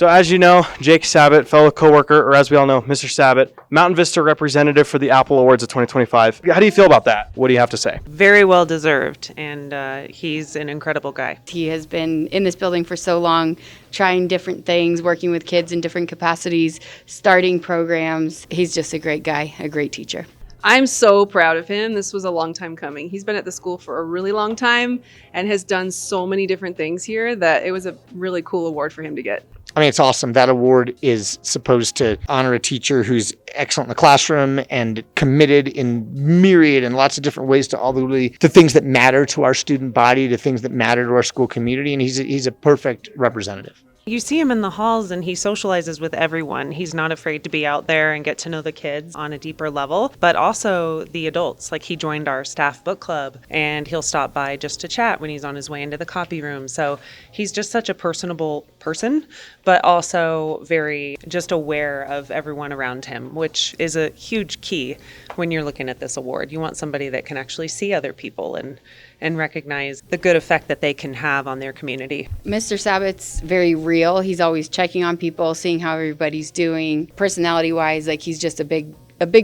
So as you know, Jake Sabot, fellow coworker, or as we all know, Mr. Sabot, Mountain Vista representative for the Apple Awards of 2025. How do you feel about that? What do you have to say? Very well deserved, and he's an incredible guy. He has been in this building for so long, trying different things, working with kids in different capacities, starting programs. He's just a great guy, a great teacher. I'm so proud of him. This was a long time coming. He's been at the school for a really long time and has done so many different things here that it was a really cool award for him to get. I mean, it's awesome. That award is supposed to honor a teacher who's excellent in the classroom and committed in myriad and lots of different ways to all the things that matter to our student body, to things that matter to our school community. And he's a perfect representative. You see him in the halls and he socializes with everyone. He's not afraid to be out there and get to know the kids on a deeper level, but also the adults. Like he joined our staff book club and he'll stop by just to chat when he's on his way into the copy room. So he's just such a personable person, but also very just aware of everyone around him, which is a huge key when you're looking at this award. You want somebody that can actually see other people and recognize the good effect that they can have on their community. Mr. Sabot's very real. He's always checking on people, seeing how everybody's doing. Personality-wise, like he's just a big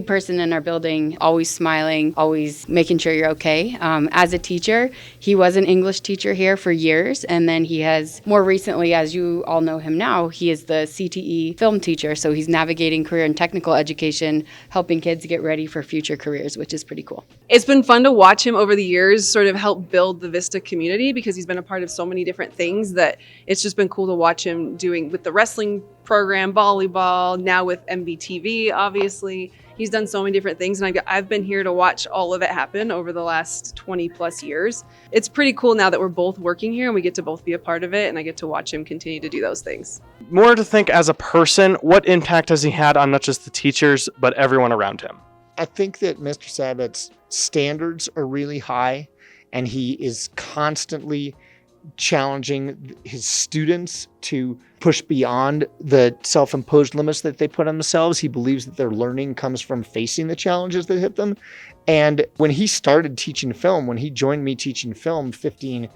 person in our building, always smiling, always making sure you're okay. As a teacher, he was an English teacher here for years, and then he has, more recently, as you all know him now, he is the CTE film teacher, so he's navigating career and technical education, helping kids get ready for future careers, which is pretty cool. It's been fun to watch him over the years sort of help build the Vista community because he's been a part of so many different things that it's just been cool to watch him doing with the wrestling program, volleyball, now with MBTV, obviously. He's done so many different things, and I've been here to watch all of it happen over the last 20 plus years. It's pretty cool now that we're both working here and we get to both be a part of it, and I get to watch him continue to do those things. More to think as a person, what impact has he had on not just the teachers, but everyone around him? I think that Mr. Sabot's standards are really high, and he is constantly challenging his students to push beyond the self-imposed limits that they put on themselves. He believes that their learning comes from facing the challenges that hit them. And when he started teaching film, when he joined me teaching film 16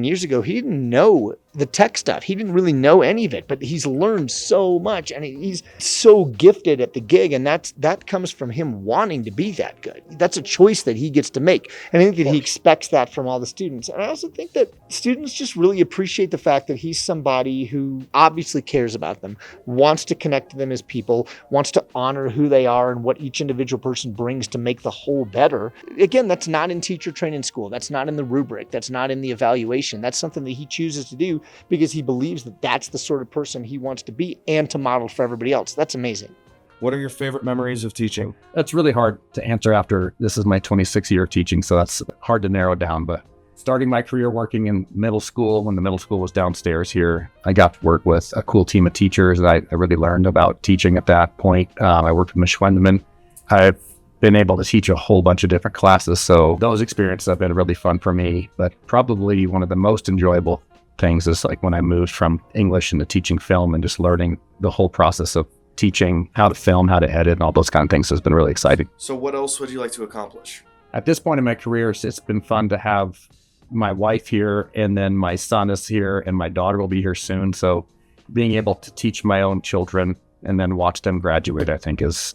years ago, he didn't know the tech stuff. He didn't really know any of it, but he's learned so much and he's so gifted at the gig. And that comes from him wanting to be that good. That's a choice that he gets to make. And I think that he expects that from all the students. And I also think that students just really appreciate the fact that he's somebody who obviously cares about them, wants to connect to them as people, wants to honor who they are and what each individual person brings to make the whole better. Again, that's not in teacher training school. That's not in the rubric. That's not in the evaluation. That's something that he chooses to do because he believes that that's the sort of person he wants to be and to model for everybody else. That's amazing. What are your favorite memories of teaching? That's really hard to answer after this is my 26th year of teaching, so that's hard to narrow down. But starting my career working in middle school, when the middle school was downstairs here, I got to work with a cool team of teachers. I really learned about teaching at that point. I worked with Ms. Schwendeman. I've been able to teach a whole bunch of different classes, so those experiences have been really fun for me. But probably one of the most enjoyable things is like when I moved from English into teaching film and just learning the whole process of teaching how to film, how to edit, and all those kind of things has been really exciting. So what else would you like to accomplish? At this point in my career, it's been fun to have my wife here, and then my son is here, and my daughter will be here soon. So being able to teach my own children and then watch them graduate, I think is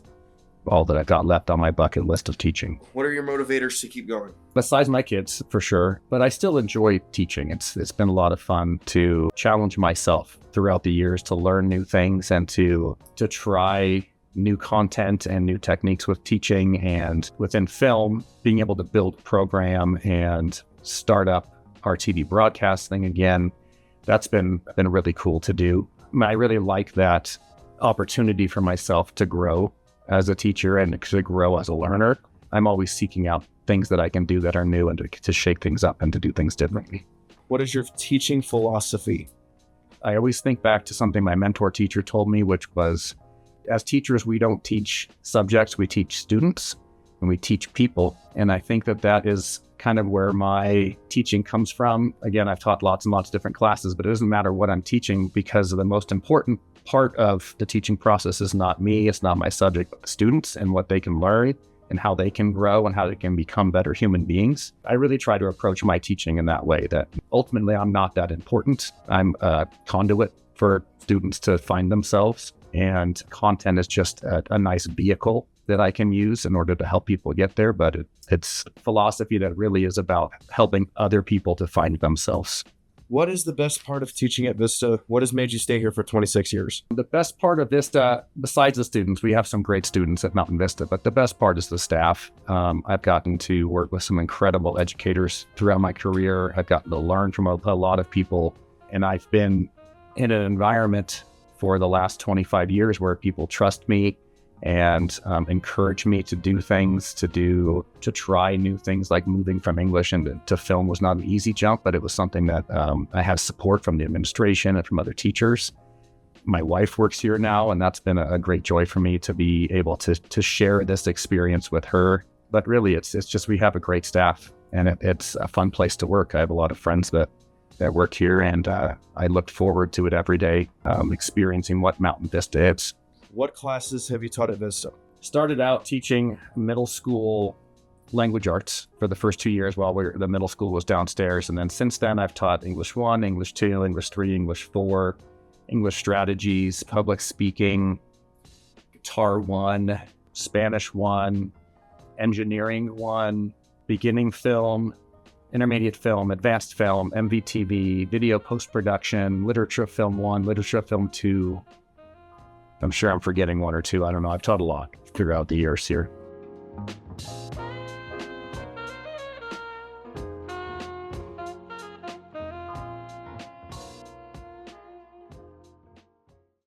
all that I've got left on my bucket list of teaching. What are your motivators to keep going? Besides my kids, for sure, but I still enjoy teaching. It's been a lot of fun to challenge myself throughout the years to learn new things and to try new content and new techniques with teaching. And within film, being able to build a program and start up our TV broadcasting again, that's been really cool to do. I really like that opportunity for myself to grow as a teacher and to grow as a learner. I'm always seeking out things that I can do that are new and to shake things up and to do things differently. What is your teaching philosophy? I always think back to something my mentor teacher told me, which was, as teachers, we don't teach subjects, we teach students and we teach people. And I think that is kind of where my teaching comes from. Again, I've taught lots and lots of different classes, but it doesn't matter what I'm teaching because the most important part of the teaching process is not me, it's not my subject, but the students and what they can learn and how they can grow and how they can become better human beings. I really try to approach my teaching in that way, that ultimately I'm not that important. I'm a conduit for students to find themselves. And content is just a nice vehicle that I can use in order to help people get there. But it's philosophy that really is about helping other people to find themselves. What is the best part of teaching at Vista? What has made you stay here for 26 years? The best part of Vista, besides the students, we have some great students at Mountain Vista, but the best part is the staff. I've gotten to work with some incredible educators throughout my career. I've gotten to learn from a lot of people, and I've been in an environment for the last 25 years where people trust me and encourage me to do things, to try new things. Like moving from English to film was not an easy jump, but it was something that I have support from the administration and from other teachers. My wife works here now, and that's been a great joy for me to be able to share this experience with her. But really, it's just we have a great staff, and it's a fun place to work. I have a lot of friends that work here, and I look forward to it every day, experiencing what Mountain Vista is. What classes have you taught at Vista? Started out teaching middle school language arts for the first 2 years while the middle school was downstairs. And then since then, I've taught English 1, English 2, English 3, English 4, English strategies, public speaking, guitar 1, Spanish 1, engineering 1, beginning film, intermediate film, advanced film, MVTV, video post-production, literature film 1, literature film 2. I'm sure I'm forgetting 1 or 2. I don't know. I've taught a lot throughout the years here.